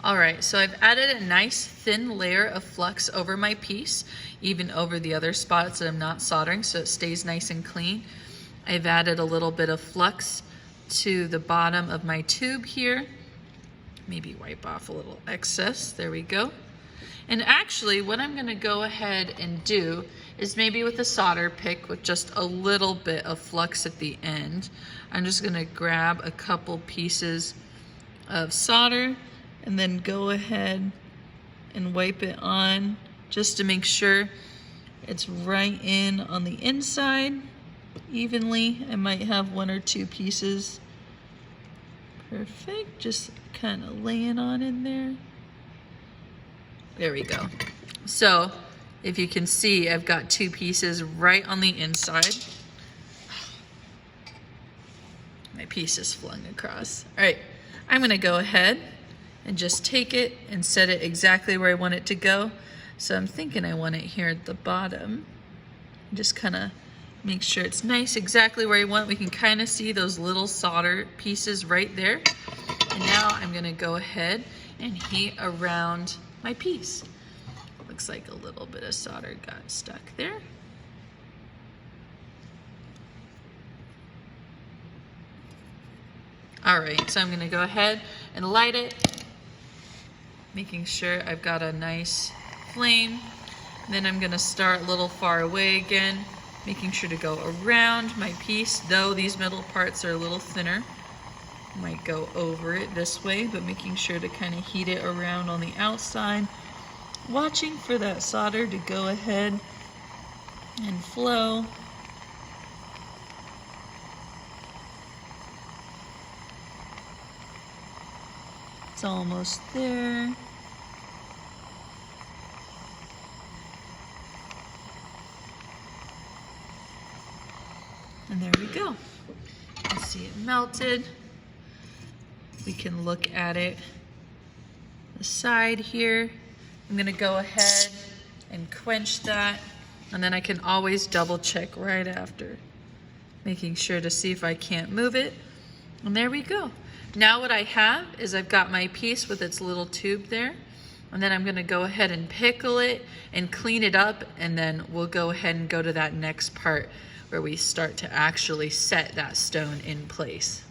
All right, so I've added a nice thin layer of flux over my piece, even over the other spots that I'm not soldering, so it stays nice and clean. I've added a little bit of flux to the bottom of my tube here. Maybe wipe off a little excess, there we go. And actually, what I'm gonna go ahead and do is maybe with a solder pick with just a little bit of flux at the end, I'm just gonna grab a couple pieces of solder and then go ahead and wipe it on just to make sure it's right in on the inside evenly. I might have one or two pieces. Perfect, just kind of laying on in there. There we go. So if you can see, I've got two pieces right on the inside. My piece is flung across. All right, I'm gonna go ahead and just take it and set it exactly where I want it to go. So I'm thinking I want it here at the bottom. Just kind of make sure it's nice exactly where I want. We can kind of see those little solder pieces right there. And now I'm gonna go ahead and heat around my piece. Looks like a little bit of solder got stuck there. All right, so I'm gonna go ahead and light it, making sure I've got a nice flame. Then I'm gonna start a little far away again, making sure to go around my piece, though these middle parts are a little thinner. Might go over it this way, but making sure to kind of heat it around on the outside, watching for that solder to go ahead and flow. It's almost there. And there we go. You see it melted. We can look at it, the side here. I'm gonna go ahead and quench that, and then I can always double check right after, making sure to see if I can't move it. And there we go. Now what I have is I've got my piece with its little tube there, and then I'm gonna go ahead and pickle it and clean it up, and then we'll go ahead and go to that next part where we start to actually set that stone in place.